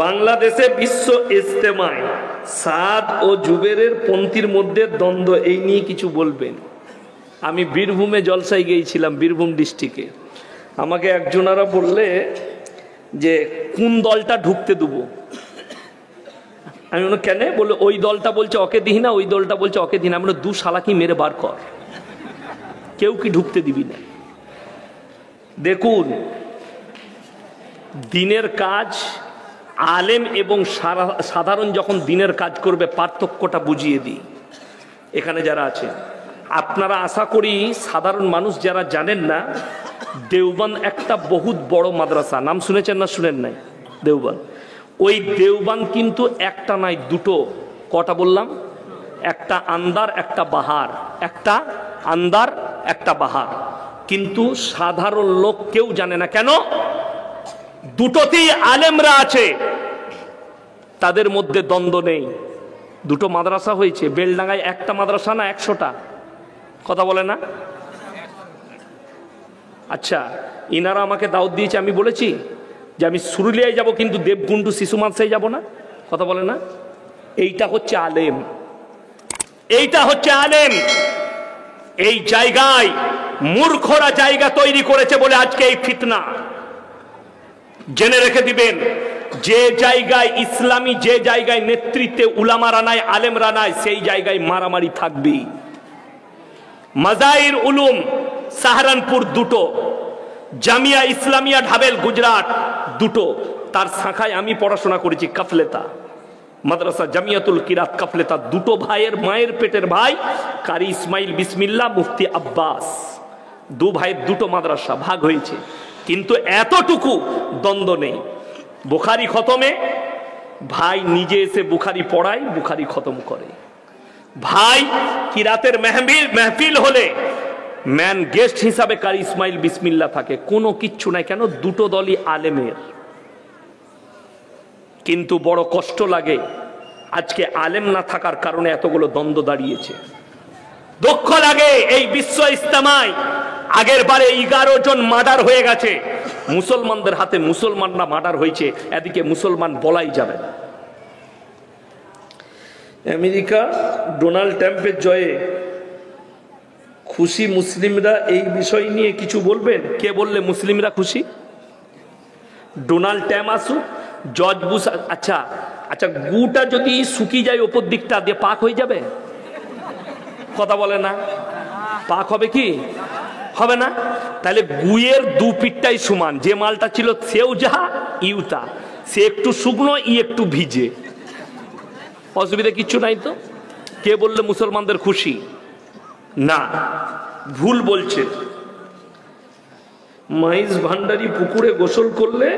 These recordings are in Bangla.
বাংলাদেশে বিশ্ব ইজতেমায় সাদ ও জুবেরের পন্থীর মধ্যে দ্বন্দ্ব, এই নিয়ে কিছু বলবেন। আমি বীরভূমে জলসায় গিয়েছিলাম, বীরভূম ডিস্ট্রিক্টে। আমাকে একজনারা বললে যে কোন দলটা ঢুকতে দেবো। আমি বললাম কেন? বলে ওই দলটা বলছে ওকে দিই না, ওই দলটা বলছে ওকে দিই না। আমরা দু শালা কি মেরে বার কর, কেউ কি ঢুকতে দিবি না। দেখুন, দিনের কাজ আলেম এবং সাধারণ যখন দিনের কাজ করবে পার্থক্যটা বুঝিয়ে দিই। এখানে যারা আছে আপনারা আশা করি সাধারণ মানুষ যারা জানেন না, দেওবন্দ একটা বহুত বড় মাদ্রাসা, নাম শুনেছেন না শুনেন নাই? দেওবন্দ, ওই দেওবন্দ কিন্তু একটা নাই দুটো। কটা বললাম? একটা আন্দার একটা বাহার, একটা আন্দার একটা বাহার। কিন্তু সাধারণ লোক কেউ জানে না। কেন? দুটোতেই আলেমরা আছে, তাদের মধ্যে দ্বন্দ্ব নেই। দুটো মাদ্রাসা হয়েছে। বেলডাঙ্গায় একটা মাদ্রাসা না 100টা? কথা বলে না? আচ্ছা, ইনারা আমাকে দাওয়াত দিয়েছে, আমি বলেছি যে আমি সুরুলিয়ায় যাব, কিন্তু দেবকুণ্ডু শিশু মাদ্রাসায় যাব না। কথা বলে না? এইটা হচ্ছে আলেম, এইটা হচ্ছে আলেম। এই জায়গায় মূর্খরা জায়গা তৈরি করেছে বলে আজকে এই ফিতনা। জেনে রেখে দিবেন, যে জায়গায় ইসলামী, যে জায়গায় নেতৃত্বে উলামারা নাই, আলেমরা নাই, সেই জায়গায় মারামারি থাকবে। মাজাহির উলুম সাহারানপুর দুটো, জামিয়া ইসলামিয়া ঢাবেল গুজরাট দুটো, তার শাখায় আমি পড়াশোনা করেছি। কাফলেতা মাদ্রাসা জামিয়াতুল কিরাত কাফলেতা, দুটো ভাইয়ের মায়ের পেটের ভাই, কারি ইসমাইল বিসমিল্লাহ, মুফতি আব্বাস, দু ভাইয়ের দুটো মাদ্রাসা ভাগ হয়েছে, কিন্তু এতটুকু দ্বন্দ্ব নেই। বুখারি খতমে ভাই নিজে এসে বুখারি পড়ায়, বুখারি খতম করে। ভাই কিরাতের মেহফিল হলে ম্যান গেস্ট হিসাবে কারি ইসমাইল বিসমিল্লাহ থাকে, কোনো কিচ্ছু নাই। কেন? দুটো দলই আলেমের। কিন্তু বড় কষ্ট লাগে আজকে আলেম না থাকার কারণে এতগুলো দ্বন্দ্ব দাঁড়িয়েছে। দুঃখ লাগে এই বিশ্ব ইজতেমায় আগের বারে 11 জন মার্ডার হয়ে গেছে, মুসলমানদের হাতে মুসলমানরা মার্ডার হয়েছে, এদিকে মুসলমান বলাই যাবে না। আমেরিকা ডোনাল্ড ট্রাম্পের জয়ে খুশি মুসলিমরা, এই বিষয় নিয়ে কিছু বলবেন? কে বললে মুসলিমরা খুশি? ডোনাল্ড ট্রাম্প আসুক, জর্জ বুশ। আচ্ছা আচ্ছা, গুটা যদি শুকিয়ে যায় ওপর দিকটা দিয়ে, পাক হয়ে যাবে? কথা বলে না? পাক হবে কি? হবে না। তাহলে গুয়ের দু পিঠটাই সমান। যে মালটা ছিল সেও যাহা ইউতা, সে একটু শুকনো, ই একটু ভিজে, অসুবিধা কিচ্ছু নাই তো। কে বললে মুসলমানদের খুশি? না, ভুল বলছে। মহিষ ভান্ডারী পুকুরে গোসল করলে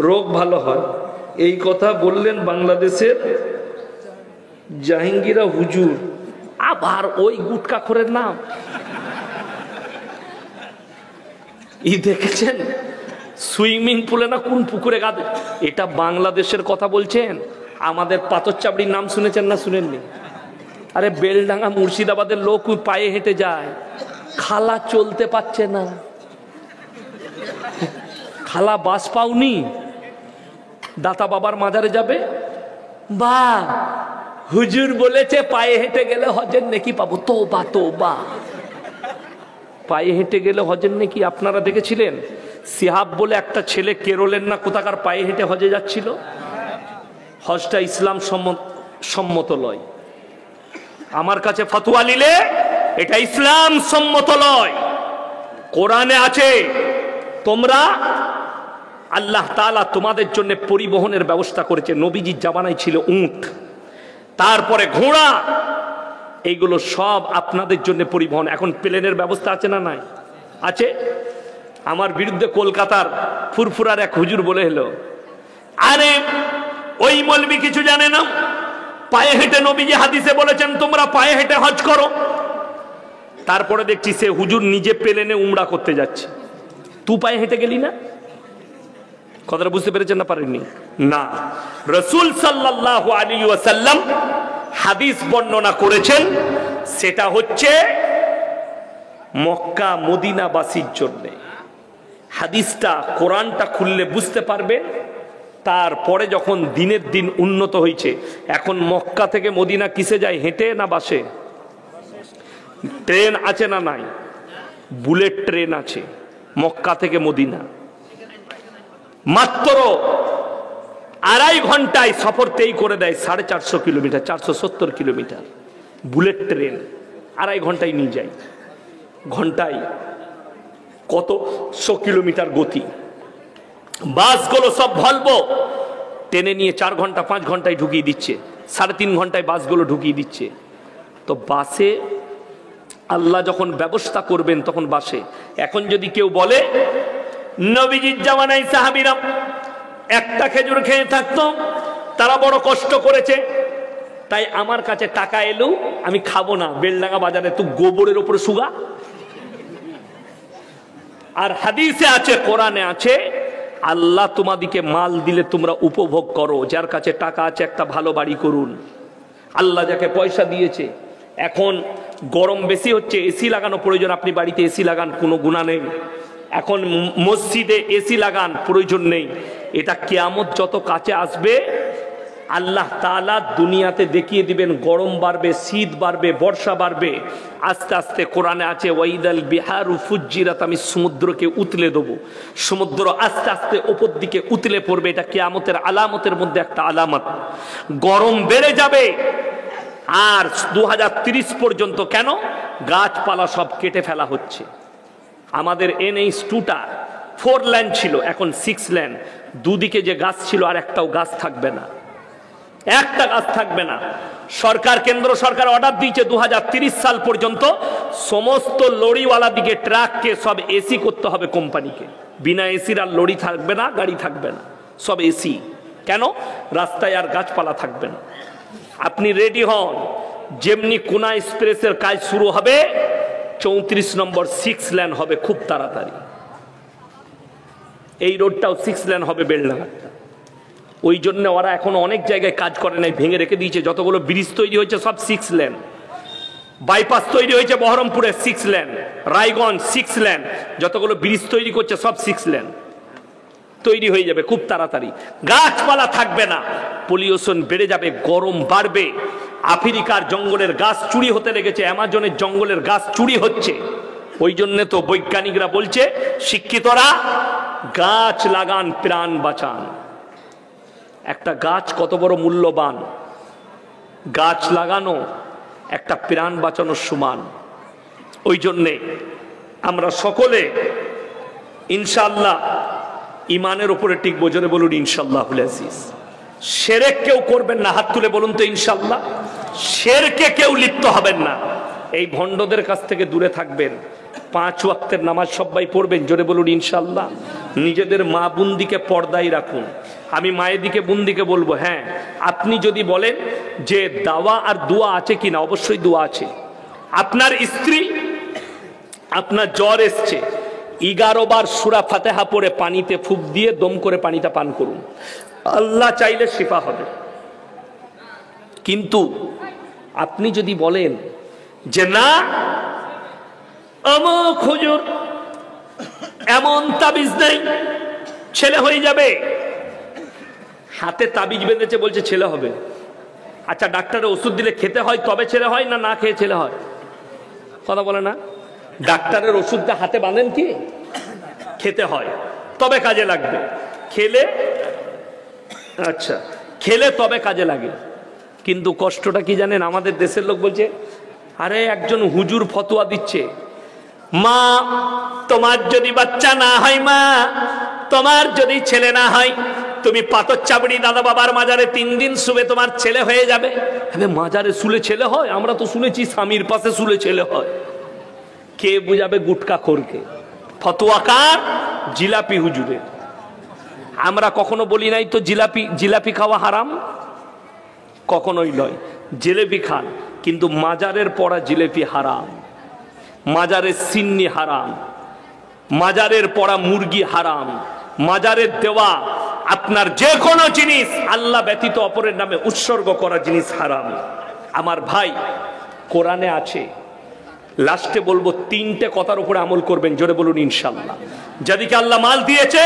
রোগ ভালো হয়, এই কথা বললেন বাংলাদেশের জাহাঙ্গীরা হুজুর। আবার ওই গুটকাখোরের নাম ই দেখেছেন? সুইমিং পুলে না কোন পুকুরে গাদ, এটা বাংলাদেশের কথা বলছেন। আমাদের পাথর চাবড়ির নাম শুনেছেন না শুনেননি? আরে বেলডাঙ্গা মুর্শিদাবাদের লোক পায়ে হেঁটে যায়, খালা চলতে পারছে না। খালা বাস পাওনি, দাতা বাবার মাজারে যাবে, বা হুজুর বলেছে পায়ে হেঁটে গেলে হজের নেকি পাবো। তোবা তোবা, পায়ে হেঁটে গেলে হজের নেকি। আপনারা দেখেছিলেন সিহাব বলে একটা ছেলে কেরলের না কোথাকার পায়ে হেঁটে হজে যাচ্ছিল? হজটা ইসলাম সম্মত লয়। আমার কাছে ফতোয়া নিলে এটা ইসলাম সম্মত লয়। কোরআনে আছে, তোমরা আল্লাহ তাআলা তোমাদের জন্য পরিবহনের ব্যবস্থা করেছে। নবীজির জামানায় ছিল উট, তারপরে ঘোড়া, এইগুলো সব আপনাদের জন্য পরিবহন। এখন প্লেনের ব্যবস্থা আছে না? নাই, আছে। আমার বিরুদ্ধে কলকাতার ফুরফুরার এক হুজুর বলে এলো, আরে ওই মৌলবি কিছু জানে না, পায়ে হেঁটে নবীজি হাদিসে বলেছেন তোমরা পায়ে হেঁটে হজ করো। তারপরে দেখছি সে হুজুর নিজে প্লেনে উমরা করতে যাচ্ছে। তুই পায়ে হেঁটে গেলি না? কথাটা বুঝতে পেরেছেন না পারেননি? না, রাসূল সাল্লাল্লাহু আলাইহি ওয়াসাল্লাম হাদিস বর্ণনা করেছেন, সেটা হচ্ছে মক্কা মদিনাবাসীর জন্য। হাদিসটা কোরআনটা খুললে বুঝতে পারবে, তারপরে যখন দিনের দিন উন্নত হয়েছে, এখন মক্কা থেকে মদিনা কিসে যায়, হেঁটে না বাসে? ট্রেন আছে না নাই? বুলেট ট্রেন আছে মক্কা থেকে মদিনা, মাত্র 2.5 ঘন্টায় সফর তেই করে দেয়। 450 কিলোমিটার, 470 কিলোমিটার বুলেট ট্রেন 2.5 ঘন্টায় নিয়ে যায়। ঘন্টায় কত 100 কিলোমিটার গতি। বাসগুলো সব ভলভো, টেনে নিয়ে 4 ঘন্টা 5 ঘন্টায় ঢুকিয়ে দিচ্ছে, 3.5 ঘন্টায় বাসগুলো ঢুকিয়ে দিচ্ছে। তো বাসে আল্লাহ যখন ব্যবস্থা করবেন তখন বাসে। এখন যদি কেউ বলে নবীজির জামানায় সাহাবীরা একটা খেজুর খেয়ে থাকতো, তারা বড় কষ্ট করেছে, তাই আমার কাছে টাকা এলেও আমি খাবো না, বেলডাঙ্গা বাজারে তুই গোবরের উপরে সুগা। আর হাদিসে আছে, কোরআনে আছে, আল্লাহ তোমাদিকে মাল দিলে তোমরা উপভোগ করো। যার কাছে টাকা আছে একটা ভালো বাড়ি করুন। আল্লাহ যাকে পয়সা দিয়েছে, এখন গরম বেশি হচ্ছে, এসি লাগানো প্রয়োজন, আপনি বাড়িতে এসি লাগান, কোনো গুনাহ নেই। এখন মসজিদে এসি লাগান, প্রয়োজন নেই। এটা কিয়ামত যত কাছে আসবে আল্লাহ তাআলা দুনিয়াতে দেখিয়ে দিবেন, গরম বাড়বে, শীত বাড়বে, বর্ষা বাড়বে। আস্তে আস্তে কোরআনে আছে ওয়াইদাল বিহারু ফুজ্জিরাত, আমি সমুদ্রকে উতলে দেবো। সমুদ্র আস্তে আস্তে উপর দিকে উতলে পড়বে। এটা কিয়ামতের আলামতের মধ্যে একটা আলামত। গরম বেড়ে যাবে। আর 2030 পর্যন্ত কেন? গাছপালা সব কেটে ফেলা হচ্ছে। আমাদের NH2টা 4 লেন ছিল, এখন 6 লেন। দুদিকে যে গাছ ছিল আর একটাও গাছ থাকবে না, একটা গাছ থাকবে না। সরকার, কেন্দ্র সরকার অর্ডার দিয়েছে 2030 সাল পর্যন্ত সমস্ত লরিওয়ালা দিকে ট্রাককে সব এসি করতে হবে কোম্পানিকে। বিনা এসির আর লরি থাকবে না, গাড়ি থাকবে না, সব এসি। কেন? রাস্তায় আর গাছপালা থাকবে না। আপনি রেডি হন, যেমনি কোনা এক্সপ্রেসের কাজ শুরু হবে 34 নম্বর 6 লেন হবে খুব তাড়াতাড়ি। এই রোডটাও 6 লেন হবে বেলডাঙ্গাটা। ওই জন্য ওরা এখন অনেক জায়গায় কাজ করে নাই, ভেঙে রেখে দিয়েছে। যতগুলো ব্রিজ তৈরি হয়েছে সব 6 লেন। বাইপাস তৈরি হয়েছে বহরমপুরে 6 লেন, রায়গঞ্জ 6 লেন। যতগুলো ব্রিজ তৈরি করছে সব 6 লেন তৈরি হয়ে যাবে খুব তাড়াতাড়ি। গাছপালা থাকবে না, পলিউশন বেড়ে যাবে, গরম বাড়বে। আফ্রিকার জঙ্গলের গাছ চুরি হতে লেগেছে, অ্যামাজনের জঙ্গলের গাছ চুরি হচ্ছে। ওই জন্য তো বৈজ্ঞানিকরা বলছে শিক্ষিতরা গাছ লাগান, প্রাণ বাঁচান। একটা গাছ কত বড় মূল্যবান, গাছ লাগানো একটা প্রাণ বাঁচানোর সমান। ওই জন্যে আমরা সকলে ইনশাআল্লাহ ইমানের উপরে টিকবো। জোরে বলুন ইনশাআল্লাহুল আজিজ। শিরক কেউ করবেন না, হাত তুলে বলুন তো ইনশাআল্লাহ। শিরকে কেউ লিপ্ত হবেন না। এই ভণ্ডদের কাছ থেকে দূরে থাকবেন। 5 ওয়াক্তের নামাজ সবাই পড়বেন, জোরে বলুন ইনশাআল্লাহ। নিজেদের মা বোনদিকে পর্দায় রাখুন। আমি মায়ের দিকে বোনদিকে বলবো, হ্যাঁ আপনি যদি বলেন যে দাওয়া আর দোয়া আছে কিনা, অবশ্যই দোয়া আছে। আপনার স্ত্রী, আপনার জ্বর এসছে, 11 বার সূরা ফাতিহা পড়ে পানিতে ফুঁক দিয়ে দম করে পানিটা পান করুন, আল্লাহ চাইলে শিফা হবে। কিন্তু আপনি যদি বলেন যে না অমুক হুজুর এমন তাবিজ নেই, ছেলে হয়ে যাবে, হাতে তাবিজ বেঁধেছে বলছে ছেলে হবে। আচ্ছা ডাক্তারের ওষুধ দিলে খেতে হয় তবে ছেলে হয়, না না খেয়ে ছেলে হয়? কথা বলে না। ডাক্তারের ওষুধটা হাতে বাঁধেন কি? খেতে হয় তবে কাজে লাগবে, খেলে আচ্ছা খেলে তবে কাজে লাগে। কিন্তু কষ্টটা কি জানেন? আমাদের দেশের লোক বলছে আরে একজন হুজুর ফতোয়া দিচ্ছে, মা তোমার যদি বাচ্চা না হয়, মা তোমার যদি ছেলে না হয়, তুমি পাথর চাবড়ি দাদা বাবার মাজারে 3 দিন শুবে, তোমার ছেলে হয়ে যাবে। হ্যাঁ মাজারে শুলে ছেলে হয়? আমরা তো শুনেছি স্বামীর পাশে শুলে ছেলে হয়। কে বুঝাবে গুটকা খোরকে? ফতোয়া কার? জিলাপি হুজুরের। আমরা কখনো বলি নাই তো জিলাপি খাওয়া হারাম, কখনোই নয়। জিলেপি খান, কিন্তু মাজারের পড়া জিলেপি হারাম, মাজারের সিন্নি হারাম, মাজারের পড়া মুরগি হারাম, মাজারের দেওয়া আপনার যে কোনো জিনিস আল্লাহ ব্যতীত অপরের নামে উৎসর্গ করা জিনিস হারাম। আমার ভাই, কোরআনে আছে, লাস্টে বলবো 3টে কথার উপরে আমল করবেন, জোরে বলুন ইনশাআল্লাহ। যাদেরকে আল্লাহ মাল দিয়েছে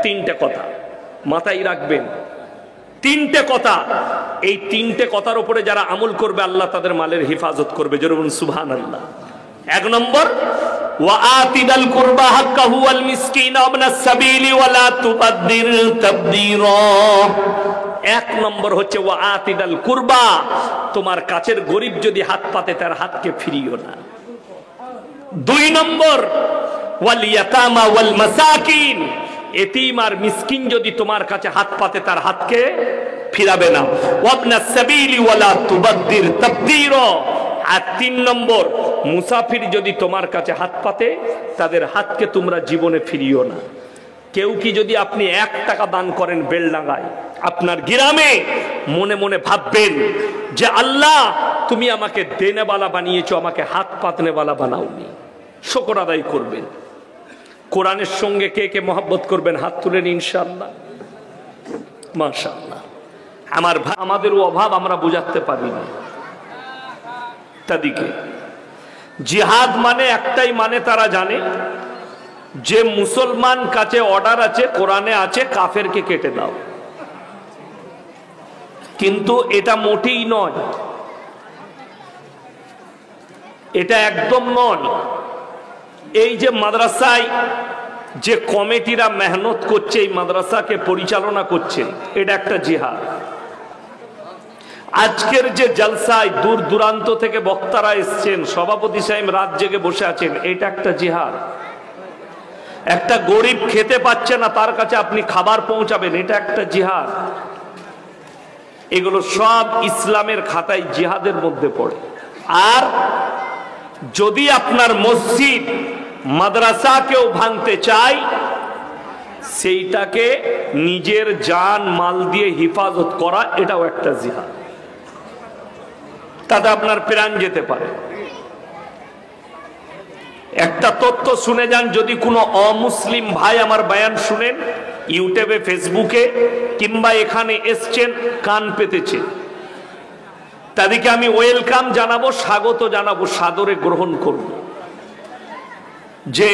3টে কথা। মাথায় রাখবেন তিনটে কথা, এই তিনটে কথার উপরে যারা আমল করবে আল্লাহ তাদের মালের হেফাজত করবে। যেরকম সুবহানাল্লাহ। এক নম্বর, ওয়া আতিদাল কুরবা হাক্কাহু ওয়াল মিসকিনা ওয়াবনাস সাবিলি ওয়া লা তুবাদদির তাবদীরা। এক নম্বর হচ্ছে ওয়া আতিদাল কুরবা, তোমার কাছের গরিব যদি হাত পাতে তার হাতকে ফিরিও না। দুই নম্বর, ওয়াল ইয়াতামা ওয়াল মাসাকিন, এতিম আর মিসকিন যদি তোমার কাছে হাত পাতে তার হাতকে ফিরাবে না। ওয়াবনাস সাবিলি ওয়া লা তুবাদদির তাবদীরা। আর তিন নম্বর, মুসাফির যদি তোমার কাছে হাত পাতে তাদের হাতকে তোমরা জীবনে ফিরিও না। কেউ কি যদি আপনি 1 টাকা দান করেন বেলডাঙ্গায়, আপনার গ্রামে, মনে মনে ভাববেন যে আল্লাহ তুমি আমাকে দেনেওয়ালা বানিয়েছো, আমাকে হাত পাতনেওয়ালা বানাওনি। শুকর আদায় করবেন। কোরআনের সঙ্গে কে কে মহব্বত করবেন হাত তুলেন ইনশাআল্লাহ। মাশাআল্লাহ। আমার ভাই, আমাদেরও অভাব আমরা বুঝাতে পারি না তাদিকে। জিহাদ মানে একটাই, মানে তারা জানে যে মুসলমান কাছে অর্ডার আছে, কোরআনে আছে, কাফেরকে কেটে দাও। কিন্তু এটা মোটেই নয়, এটা একদম নয়। এই যে মাদ্রাসায় যে কমিটিরা মেহনত করছে, এই মাদ্রাসাকে পরিচালনা করছে, এটা একটা জিহাদ। আজকের যে জলসায় দূর দূরান্ত থেকে বক্তারা এসছেন, সভাপতি সাহেব রাত জেগে বসে আছেন, এটা একটা জিহাদ। একটা গরিব খেতে পাচ্ছে না, তার কাছে আপনি খাবার পৌঁছাবেন, এটা একটা জিহাদ। এগুলো সব ইসলামের খাতায় জিহাদের মধ্যে পড়ে। আর যদি আপনার মসজিদ মাদ্রাসাকেও ভাঙতে চাই, সেইটাকে নিজের জান মাল দিয়ে হেফাজত করা, এটাও একটা জিহাদ। তাতে আপনার প্রাণ যেতে পারে। একটা তথ্য শুনে যান, যদি কোনো অমুসলিম ভাই আমার বয়ান শুনেন, ইউটিউবে, ফেসবুকে কিংবা এখানে এসছেন, কান পেতেছে, তাদেরকে আমি ওয়েলকাম জানাবো, স্বাগত জানাবো, সাদরে গ্রহণ করব। যে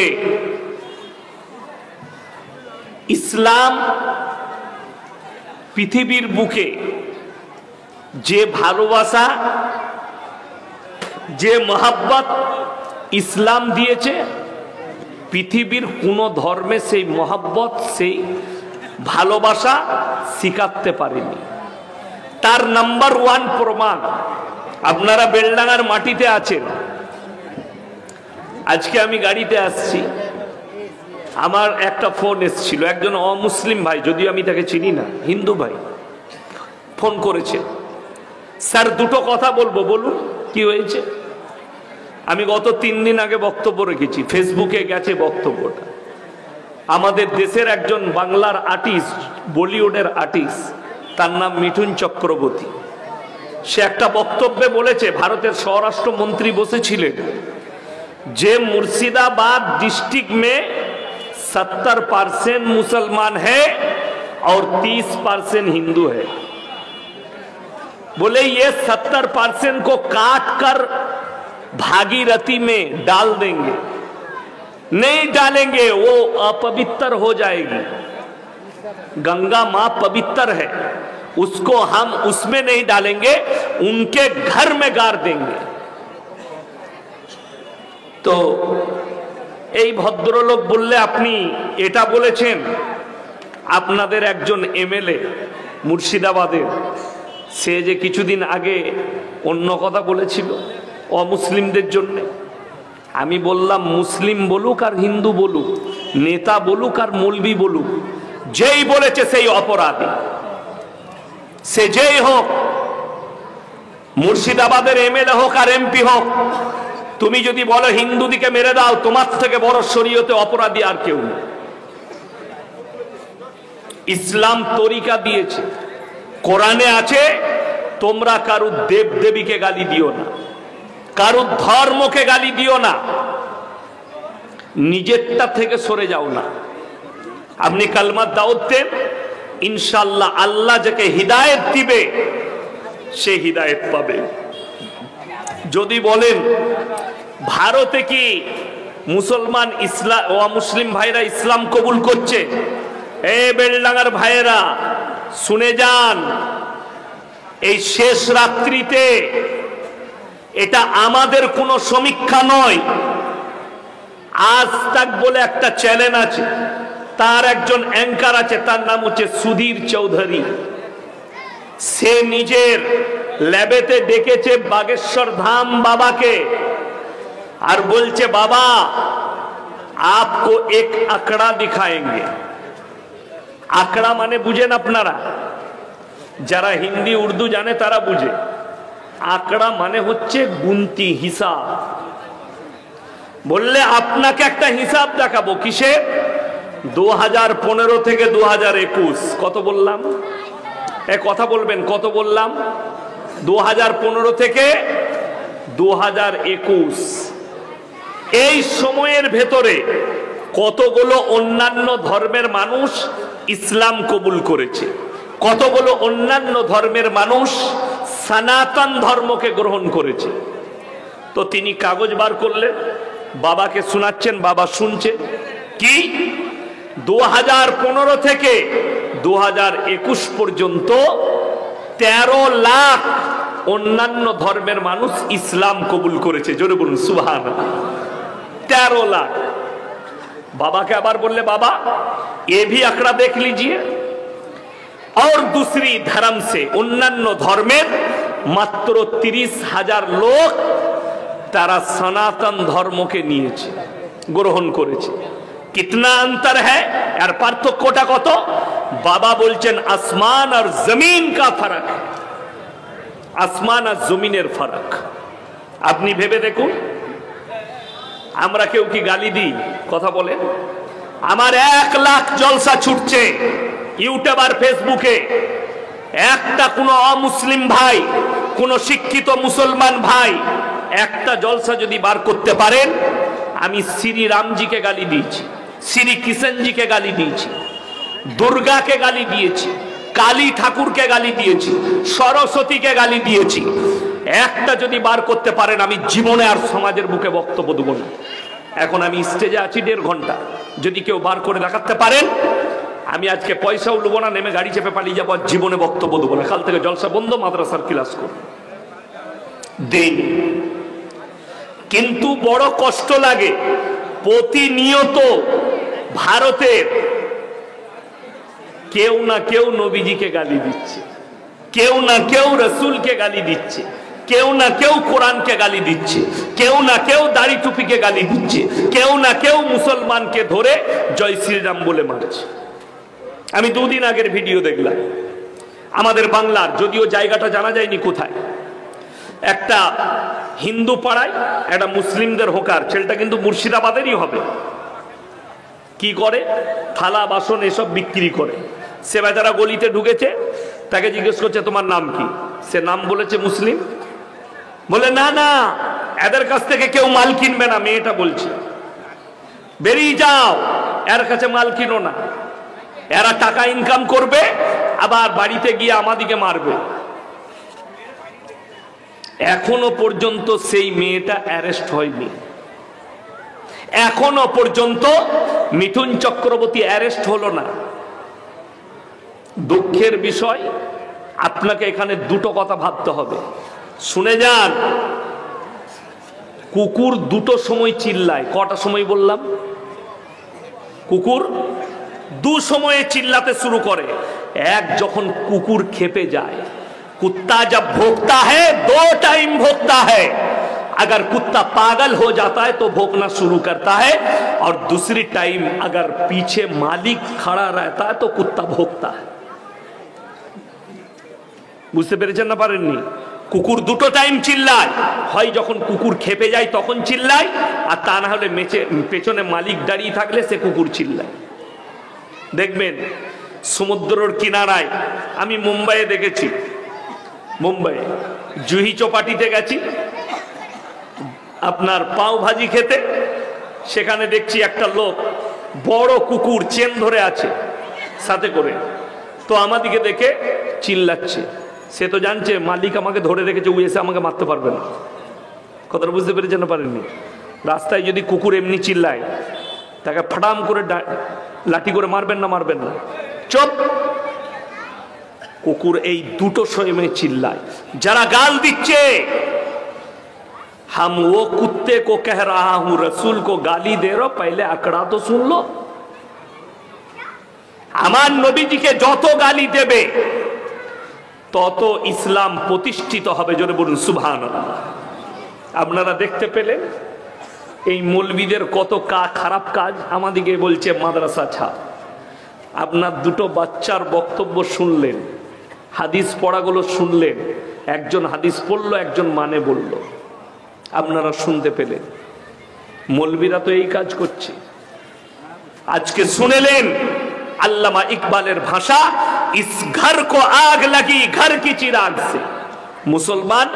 ইসলাম পৃথিবীর বুকে যে ভালোবাসা, যে মহাব্বত ইসলাম দিয়েছে, পৃথিবীর কোন ধর্মে সেই মহাব্বত, সেই ভালোবাসা শিখাতে পারেনি। তার নাম্বার 1 প্রমাণ, আপনারা বেলডাঙ্গার মাটিতে আছেন। আজকে আমি গাড়িতে আসছি, আমার একটা ফোন এসেছিল, একজন অমুসলিম ভাই, যদিও আমি তাকে চিনি না, হিন্দু ভাই ফোন করেছে। স্যার দুটো কথা বলবো, বলুন কি হয়েছে। আমি গত 3 দিন আগে বক্তব্য রেখেছি, ফেসবুকে গেছে বক্তব্যটা। আমাদের দেশের একজন বাংলার আর্টিস্ট, বলিউডের আর্টিস্ট, তার নাম মিঠুন চক্রবর্তী। সে একটা বক্তব্যে বলেছে, ভারতের স্বরাষ্ট্রমন্ত্রী বসেছিলেন, যে মুর্শিদাবাদ डिस्ट्रिक्ट में 70% मुसलमान है और 30% हिंदू है। बोले ये 70% को काट कर भागीरथी में डाल देंगे, नहीं डालेंगे वो अपवित्र हो जाएगी। गंगा मां पवित्र है, उसको हम उसमें नहीं डालेंगे, उनके घर में गाड़ देंगे। তো এই ভদ্রলোক বললে আপনি এটা বলেছেন, আপনাদের একজন এমএলএ মুর্শিদাবাদের, সে যে কিছুদিন আগে অন্য কথা বলেছিল অমুসলিমদের জন্য। আমি বললাম, মুসলিম বলুক আর হিন্দু বলুক, নেতা বলুক আর মৌলবি বলুক, যেই বলেছে সেই অপরাধী, সে যেই হোক, মুর্শিদাবাদের এমএলএ হোক আর এমপি হোক, তুমি যদি বলো হিন্দু দিকে মেরে দাও, তোমার থেকে বড় শরীয়তে অপরাধী আর কেউ নেই। ইসলাম তরিকা দিয়েছে, কোরআনে আছে, তোমরা কারু দেব দেবীকে গালি দিও না, কারু ধর্মকে গালি দিও না, নিজেরটা থেকে সরে যাও না। আপনি কালমা দাওয়াত দেন, ইনশাআল্লাহ আল্লাহ যাকে হিদায়েত দিবে সে হিদায়েত পাবে। যদি বলেন ভারতে কি মুসলমান ইসলাম, মুসলিম ভাইরা ইসলাম কবুল করছে, এ বেলডাঙ্গার ভাইয়েরা শুনে যান, এই শেষ রাত্রিতে এটা আমাদের কোনো সমীক্ষা নয়। আজ তাক বলে একটা চ্যানেল আছে, তার একজন অ্যাঙ্কার আছে, তার নাম হচ্ছে সুধীর চৌধুরী। সে নিজের ল্যাবেতে ডেকেছে বাগেশ্বর ধাম বাবাকে আর বলছে, বাবা आपको एक आंकड़ा दिखाएंगे। आंकड़ा माने बुझेन আপনারা, যারা হিন্দি উর্দু জানে তারা বুঝে। আঁকড়া মানে হচ্ছে গুনতি, হিসাব। বললে আপনাকে একটা হিসাব দেখাবো। কিসে? 2015 থেকে 2021। কত বললাম? কথা বলবেন, কত বললাম? 2015 থেকে 2021। এই সময়ের ভেতরে কতগুলো অন্যান্য ধর্মের মানুষ ইসলাম কবুল করেছে, কতগুলো অন্যান্য ধর্মের মানুষ সনাতন ধর্মকে গ্রহণ করেছে। তো তিনি কাগজ বার করলেন, বাবাকে শোনাচ্ছেন, বাবা শুনছে। কি? 2015 থেকে 2021 পর্যন্ত 13 লাখ অন্যান্য ধর্মের মানুষ ইসলাম কবুল করেছে। জোরে বলুন সুবহানাল্লাহ। 13 লাখ। बाबा के आबार बोले, बाबा ये भी आंकड़ा देख लीजिए, और दूसरी धर्म से अन्य धर्मेर मात्र 30,000 लोग तारा सनातन धर्म के निয়েছে, গ্রহণ করেছে। कितना अंतर है यार, पार्थक्यটা কত? बाबा बोलছেন आसमान और जमीन का फर्क है, आसमान और जमीনের फर्क। আপনি ভেবে দেখুন, আমরা কেউ কি গালি দিই? কথা বলেন। আমার 1 লাখ জলসা ছুটছে ইউটিউব আর ফেসবুকে, একটা কোনো অমুসলিম ভাই, কোনো শিক্ষিত মুসলমান ভাই একটা জলসা যদি বার করতে পারেন, আমি শ্রী রামজিকে গালি দিয়েছি, শ্রী কৃষ্ণজিকে গালি দিয়েছি, দুর্গাকে গালি দিয়েছি, কালী ঠাকুরকে গালি দিয়েছি, সরস্বতীকে গালি দিয়েছি। একটা যদি বার করতে পারেন, আমি জীবনে আর সমাজের বুকে বক্তব্য দেব না। এখন আমি স্টেজে আছি 1.5 ঘন্টা, যদি কেউ বার করে দেখাতে পারেন, আমি আজকে পয়সাও নেব না, নেমে গাড়ি চেপে পালিয়ে যাবো, জীবনে বক্তব্য দেবো না। কাল থেকে জলসা বন্ধ, মাদ্রাসার ক্লাস করব। দেই কিন্তু বড় কষ্ট লাগে, প্রতিনিয়ত ভারতের কেউ না কেউ নবীজিকে গালি দিচ্ছে, কেউ না কেউ রসুলকে গালি দিচ্ছে, কেউ না কেউ কোরআনকে গালি দিচ্ছে, কেউ না কেউ দাড়ি টুপিকে গালি দিচ্ছে, কেউ না কেউ মুসলমানকে ধরে জয় শ্রীরাম বলে মারছে। আমি 2 দিন আগের ভিডিও দেখলাম, আমাদের বাংলার, যদিও জায়গাটা জানা যায়নি কোথায়, একটা হিন্দু পাড়ায় একটা মুসলিমদের হোকার, ছেলেটা কিন্তু মুর্শিদাবাদেরই হবে। কি করে? থালা বাসন এসব বিক্রি করে। সে বেচারা গলিতে ঢুকেছে, তাকে জিজ্ঞেস করছে তোমার নাম কি? সে নাম বলেছে মুসলিম। বলে না না, এদের কাছ থেকে কেউ মাল কিনবে না। মেয়েটা বলছে বেরিয়ে যাও, এর কাছে মাল কিনো না, এরা টাকা ইনকাম করবে, আবার বাড়িতে গিয়ে আমাদিকে মারবে। এখনো পর্যন্ত সেই মেয়েটা অ্যারেস্ট হয়নি, এখনো পর্যন্ত মিঠুন চক্রবর্তী অ্যারেস্ট হলো না। দুঃখের বিষয়, আপনাকে এখানে 2টো কথা ভাবতে হবে, শুনে যান। কুকুর 2টো সময় চিল্লায়। কটা সময় বললাম? কুকুর 2 সময়ে চিল্লাতে শুরু করে। এক, যখন কুকুর খেপে যায়। कुत्ता जब भौंकता है 2 टाइम भौंकता है, अगर कुत्ता पागल हो जाता है तो भौंकना शुरू करता है, और दूसरी टाइम अगर पीछे मालिक खड़ा रहता है तो कुत्ता भौंकता है। বুঝতে পেরেছেন না পারেননি? কুকুর 2টো টাইম চিল্লায়, হয় যখন কুকুর খেপে যায় তখন চিল্লায়, আর তা না হলে পেছনে মালিক দাঁড়িয়ে থাকলে সে কুকুর চিল্লায়। দেখবেন সমুদ্রের কিনারায়, আমি মুম্বাইয়ে দেখেছি, মুম্বাই জুহি চৌপাটিতে গেছি আপনার পাও ভাজি খেতে, সেখানে দেখছি একটা লোক বড় কুকুর চেন ধরে আছে সাথে করে, তো আমাদিকে দেখে চিল্লাচ্ছে। সে তো জানছে মালিক আমাকে ধরে রেখেছে, ও এসে আমাকে মারতে পারবে না। কথাটা বুঝতে পেরেছেন না পারেননি? রাস্তায় যদি কুকুর এমনি চিল্লায়, তাকে ফাটাম করে লাঠি করে মারবেন না? মারবেন না? চুপ। কুকুর এই দুটো সময় চিল্লায়। যারা গাল দিচ্ছে, हम वो कुत्ते को कह रहा हूं रसूल को गाली दे रहा, पहले आंकड़ा तो सुन लो। আমার নবীজিকে যত গালি দেবে তত ইসলাম প্রতিষ্ঠিত হবে। জোরে বলুন সুবহানাল্লাহ। আপনারা দেখতে পেলেন এই মৌলবীদের কত খারাপ কাজ। আমাদিকে বলছে মাদ্রাসা ছাড়। আপনার দুটো বাচ্চার বক্তব্য শুনলেন, হাদিস পড়াগুলো শুনলেন, একজন হাদিস পড়লো, একজন মানে বলল, আপনারা শুনতে পেলেন। মৌলবীরা তো এই কাজ করছে। আজকে শুনেলেন আল্লামা ইকবালের ভাষা, ইস ঘর কো আগ লাগি ঘর কি চিরাগ সে। মুসলমান,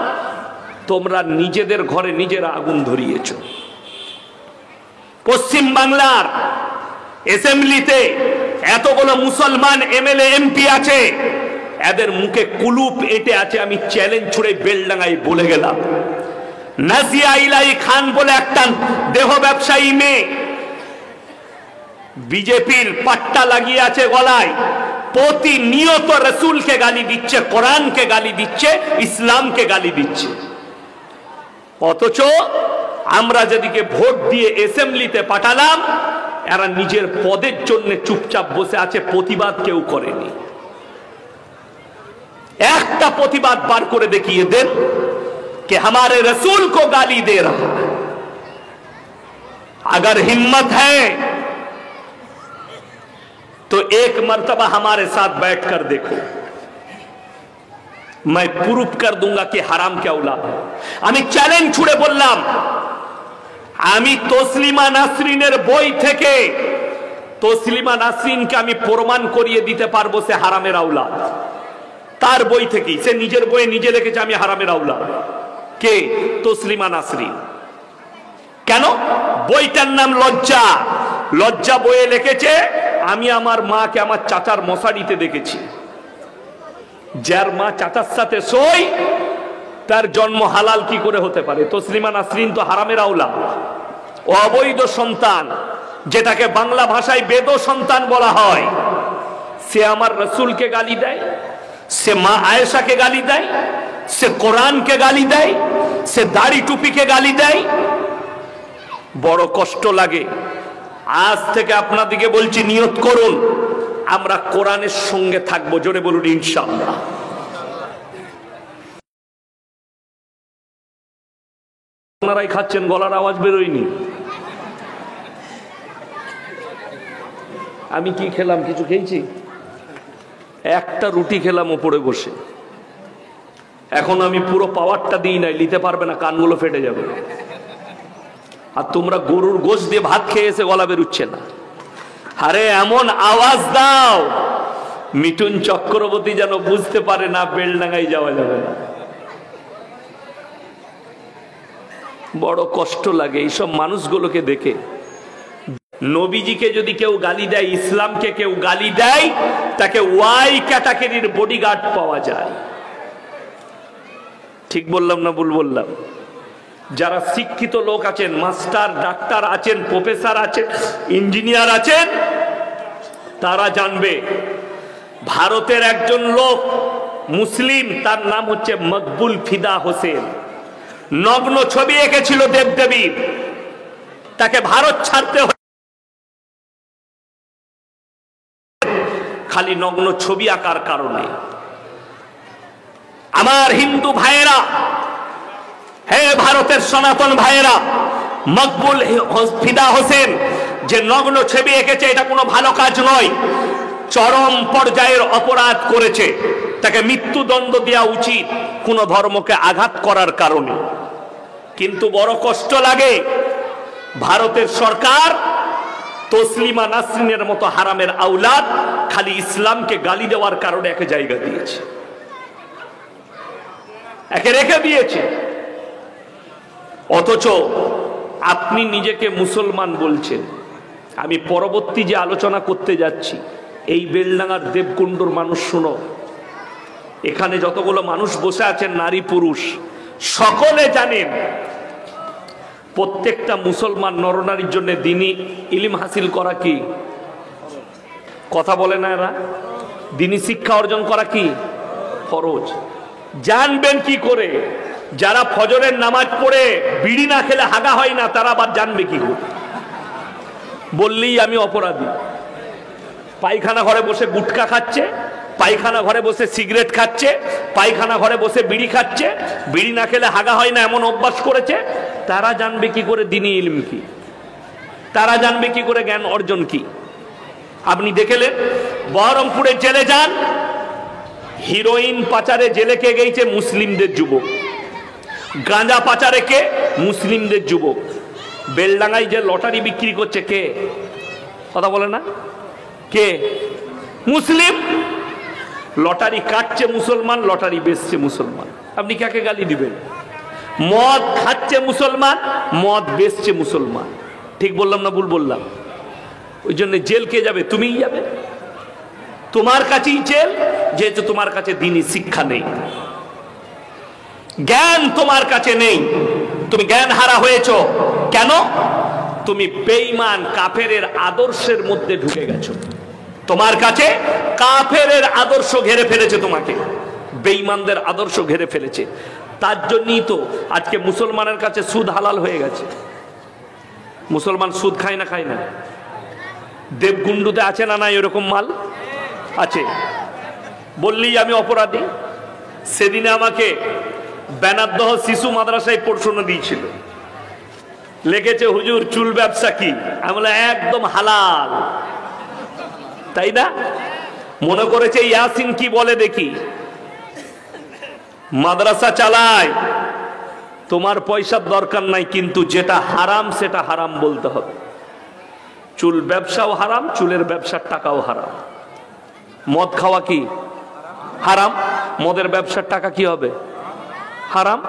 তোমরা নিজেদের ঘরে নিজেরা আগুন ধরিয়েছ। পশ্চিম বাংলার অ্যাসেম্বলিতে এতগুলো মুসলমান এমএলএ এমপি আছে, এদের মুখে কুলুপ এঁটে আছে। আমি চ্যালেঞ্জ ছুড়ে বেলডাঙ্গায় বলে গেলাম, নাজিয়া ইলাহি খান বলে একটা দেহ ব্যবসায়ী মেয়ে বিজেপির পাট্টা লাগিয়ে আছে গলায়, প্রতিনিয়ত রসুলকে গালি দিচ্ছে, কোরআনকে গালি দিচ্ছে, ইসলামকে গালি দিচ্ছে। অথচ আমরা যেদিকে ভোট দিয়ে অ্যাসেম্বলিতে পাঠালাম, এরা নিজের পদের জন্য চুপচাপ বসে আছে, প্রতিবাদ কেউ করেনি। একটা প্রতিবাদ বার করে দেখিয়ে দেন कि हमारे रसूल को गाली दे रहा है। अगर हिम्मत है तो एक मर्तबा हमारे साथ बैठकर देखो, मैं प्रूफ कर दूंगा कि हराम क्या औलाद है। আমি চ্যালেঞ্জ ছুড়ে বললাম, আমি তসলিমা নাসরিনের বই থেকে তসলিমা নাসরিনকে আমি প্রমাণ করিয়ে দিতে পারবো সে হারামের আওলাদ। তার বই থেকেই, সে নিজের বইয়ে নিজে লিখেছে আমি হারামের আওলাদ। কে? তসলিমা নাসরিন। কেন? বইটার নাম লজ্জা। লজ্জা বইয়ে লিখেছে, আমি আমার মাকে আমার চাচার মশারিতে দেখেছি। যার মা চাচার সাথে শোয় তার জন্ম হালাল কি করে হতে পারে? তসলিমা নাসরিন তো হারামের আওলাদ, অবৈধ সন্তান, যেটাকে বাংলা ভাষায় বেদ সন্তান বলা হয়। সে আমার রসুলকে গালি দেয়, সে মা আয়েশাকে গালি দেয়, সে কোরআনকে গালি দেয়, সে দাড়ি টুপিকে গালি দেয়। বড় কষ্ট লাগে। আজ থেকে আপনাদেরকে বলছি, নিয়ত করুন আমরা কোরআনের সঙ্গে থাকবো। জোরে বলুন ইনশাআল্লাহ। আপনারাই খাচ্ছেন, গলার আওয়াজ বেরোয়নি। আমি কি খেলাম? কিছু খেয়েছি? একটা রুটি খেলাম ওপরে বসে। এখন আমি পুরো পাওয়ারটা দিই নাই, নিতে পারবে না, কানগুলো ফেটে যাবে। আর তোমরা গরুর গোশত দিয়ে ভাত খেয়ে এসে গলা বেরুচ্ছে না। আরে এমন আওয়াজ দাও মিঠুন চক্রবর্তী যেন বুঝতে পারে না বেলডাঙ্গায় যাওয়া যাবে না। বড় কষ্ট লাগে এইসব মানুষগুলোকে দেখে। নবীজিকে যদি কেউ গালি দেয়, ইসলামকে কেউ গালি দেয়, তাকে ওয়াই ক্যাটাগরির বডিগার্ড পাওয়া যায়। ঠিক বললাম না ভুল বললাম? যারা শিক্ষিত লোক আছেন, মাস্টার, ডাক্তার আছেন, প্রফেসর আছেন, ইঞ্জিনিয়ার আছেন, তারা জানবে ভারতের একজন লোক মুসলিম, তার নাম হচ্ছে মকবুল ফিদা হোসেন, নগ্ন ছবি এঁকেছিল দেবদেবীর। তাকে ভারত ছাড়তে খালি নগ্ন ছবি আঁকার কারণে। আমার হিন্দু ভাইয়েরা, হে ভারতের সনাতন ভাইয়েরা, মকবুল ফিদা হোসেন যে নগ্ন ছবি এঁকেছে, এটা কোনো ভালো কাজ নয়, চরম পর্যায়ের অপরাধ করেছে। তাকে মৃত্যুদণ্ড দেওয়া উচিত কোন ধর্মকে আঘাত করার কারণে। কিন্তু বড় কষ্ট লাগে ভারতের সরকার তসলিমা নাসরিনের মতো হারামের আওলাদ খালি ইসলামকে গালি দেওয়ার কারণে একে জায়গা দিয়েছে, একে রেখে দিয়েছে। অথচ আপনি নিজেকে মুসলমান বলছেন। আমি পরবর্তী যে আলোচনা করতে যাচ্ছি, এই বেলডাঙ্গার দেবকুণ্ডর মানুষ শুনো, এখানে যতগুলো মানুষ বসে আছেন, নারী পুরুষ সকলে জানেন প্রত্যেকটা মুসলমান নরনারীর জন্য দ্বীনি ইলম হাসিল করা কি কথা বলে না এরা? দিনী শিক্ষা অর্জন করা কি ফরজ। জানবেন কি করে? যারা ফজরের নামাজ পড়ে বিড়ি না খেলে হাগা হয় না, তারা আবার জানবে কি করে? বললেই আমি অপরাধী। পায়খানা ঘরে বসে গুটকা খাচ্ছে, পায়খানা ঘরে বসে সিগারেট খাচ্ছে, পায়খানা ঘরে বসে বিড়ি খাচ্ছে, বিড়ি না খেলে হাগা হয় না এমন অভ্যাস করেছে, তারা জানবে কি করে দিনী ইলম কি? তারা জানবে কি করে জ্ঞান অর্জন কি? আপনি দেখলেন বহরমপুরে জেলে যান, হিরোইন পাচারে জেলে কে গেছে? মুসলিমদের যুবক। গাঁজা পাচারে কে? মুসলিমদের যুবক। বেলডাঙ্গায় যে লটারি বিক্রি করছে কে? কথা বলে না? কে? মুসলিম। লটারি কাটছে মুসলমান, লটারি বেচছে মুসলমান। আপনি কাকে গালি দিবেন? মদ খাচ্ছে মুসলমান, মদ বেচছে মুসলমান। ঠিক বললাম না ভুল বললাম? ওই জন্য জেল কে যাবে? তুমিই যাবে। তোমার কাছেই জেল, যেহেতু তোমার কাছে দ্বীনি শিক্ষা নেই, জ্ঞান তোমার কাছে নেই। তুমি জ্ঞান হারা হয়েছো কেন? তুমি বেঈমান কাফেরের আদর্শের মধ্যে ঢুকে গেছো। তোমার কাছে কাফেরের আদর্শ ঘিরে ফেলেছে, তোমাকে বেঈমানদের আদর্শ ঘিরে ফেলেছে। তার জন্যই তো আজকে মুসলমানের কাছে সুদ হালাল হয়ে গেছে। মুসলমান সুদ খায় না? খায় না? দেবগুন্ডুতে আছে না নাই এরকম মাল? আছে। বললেই আমি অপরাধী। সেদিনে আমাকে বেনাদ্দহ শিশু মাদ্রাসায় পড়াশোনা দিয়েছিল, লেগেছে হুজুর চুল ব্যবসা কি? আমি বলে একদম হালাল। তাই না? মনে করেছে ইয়াসিন কি বলে দেখি। মাদ্রাসা চালায়, তোমার পয়সার দরকার নাই, কিন্তু যেটা হারাম সেটা হারাম বলতে হবে। চুল ব্যবসাও হারাম, চুলের ব্যবসার টাকাও হারাম। মদ খাওয়া কি হারাম, মদের ব্যবসার টাকা কি হবে? হারাম।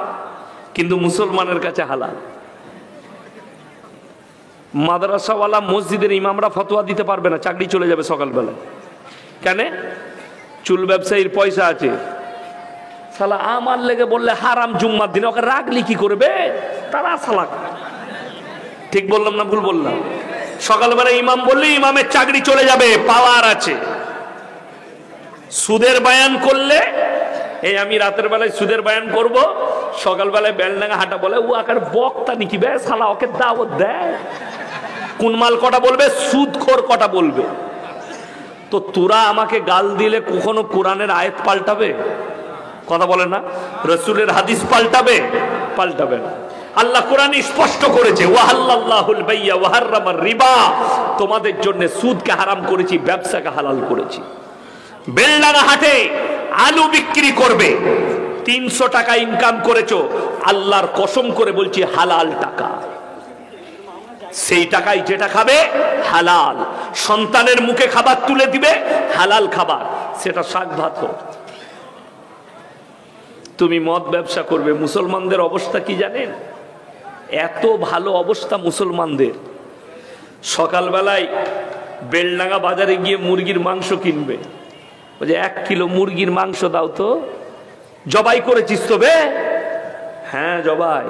কিন্তু মুসলমানের কাছে হালাল। মাদ্রাসাওয়ালা মসজিদের ইমামরা ফতোয়া দিতে পারবে না, চাকরি চলে যাবে সকালবেলা। কেন? চুল ব্যবসায়ীর পয়সা আছে। সালা আমার লেগে বললে হারাম জুম্মার দিনে, ওকে রাখলি কি করবে তারা? সালা ঠিক বললাম না ভুল বললাম? সকালবেলা ইমাম বললে ইমামের চাকরি চলে যাবে, পাওয়ার আছে। সুদের বয়ান করলে, এই আমি রাতের বেলায় সুদের বয়ান করব, সকালবেলায় বেলডাঙ্গা হাঁটা বলে ও আকার বক্তা নাকি বে সালা, ওকে দাওয়াত দেয়। কোন মাল কটা বলবে? সুদখোর কটা বলবে। তো তোরা আমাকে গাল দিলে কখনো কোরআনের আয়াত পাল্টাবে? কথা বলে না? রাসূলের হাদিস পাল্টাবে? পাল্টাবে না। আল্লাহ কোরআন স্পষ্ট করেছে, ওয়াহাল্লাল্লাহুল বাইয়া ওয়া হাররামার রিবা, তোমাদের জন্য সুদকে হারাম করেছি, ব্যবসাকে হালাল করেছি। বেলডাঙ্গা হাটে আলু বিক্রি করবে, 300 টাকা ইনকাম করেছো, আল্লাহর কসম করে বলছি হালাল টাকা। সেই টাকায় যেটা খাবে হালাল, সন্তানের মুখে খাবার তুলে দিবে হালাল খাবার, সেটা শাক ভাত হোক। তুমি মদ ব্যবসা করবে। মুসলমানদের অবস্থা কি জানেন? এত ভালো অবস্থা মুসলমানদের, সকালবেলায় বেলডাঙ্গা বাজারে গিয়ে মুরগির মাংস কিনবে, বলছে 1 কিলো মুরগির মাংস দাও তো। জবাই করেছিস তো বে? হ্যাঁ জবাই।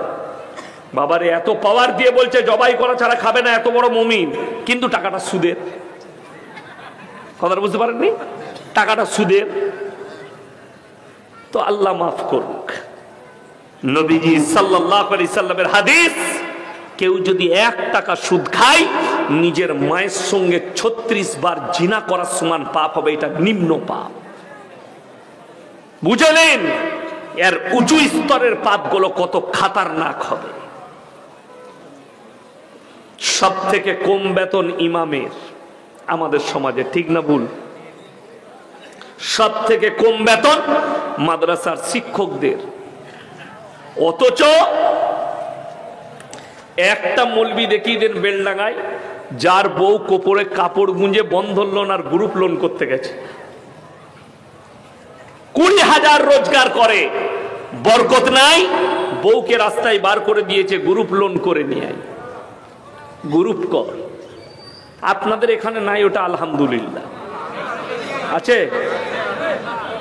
বাবারে এত পাওয়ার দিয়ে বলছে জবাই করা ছাড়া খাবে না, এত বড় মুমিন, কিন্তু টাকাটা সুদের। কথাটা বুঝতে পারেননি? টাকাটা সুদের। তো আল্লাহ মাফ করুক। নবীজি সাল্লাল্লাহু আলাইহি সাল্লামের হাদিস, কেউ যদি 1 টাকা সুদ খায়, নিজের মায়ের সঙ্গে 36 বার জিনা করার সমান পাপ হবে। এটা নিম্ন পাপ। বুঝলেন? এর উঁচু স্তরের পাপগুলো কত খাতারনাক হবে। সব থেকে কম বেতন ইমামের আমাদের সমাজে, ঠিক না ভুল? সব থেকে কম বেতন মাদ্রাসার শিক্ষকদের। অথচ একটা মৌলবি দেখিয়ে দেন বেলডাঙ্গায়, যার বউ কোপরে কাপড় গুঁজে বন্ধন লোন আর গ্রুপ লোন করতে গেছে, 20,000 রোজগার করে, বরকত নাই, বউকে রাস্তায় বার করে দিয়েছে, গ্রুপ লোন করে নিয়ে আয়, গ্রুপ কর। আপনাদের এখানে নাই ওটা, আলহামদুলিল্লাহ আছে,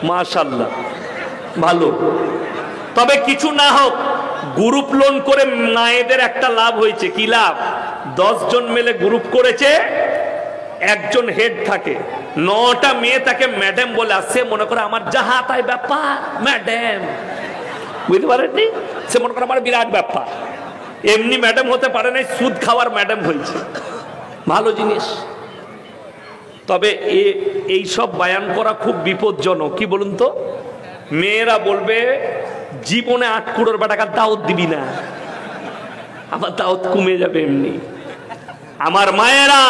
মাশাআল্লাহ, ভালো। তবে কিছু না হোক, গ্রুপ লোন করে মায়েদের একটা লাভ হয়েছে। কি লাভ? 10 জন মিলে গ্রুপ করেছে, একজন হেড থাকে, 9টা মেয়ে তাকে ম্যাডাম বলে আসছে, মনে করে আমার যাহা তাই ব্যাপার ম্যাডাম, বুঝতে পারেননি? সে মনে করে আমার বিরাট ব্যাপার। এমনি ম্যাডাম হতে পারে না, সুদ খাওয়ার ম্যাডাম হয়েছে, ভালো জিনিস। তবে এই সব বায়ান করা খুব বিপজ্জনক। কি বলুন তো? মেয়েরা বলবে জীবনে 8 কুড়োর টাকা দাওয়াত দিবি না, আমার দাওয়াত কমে যাবে এমনি। আমার মায়েরা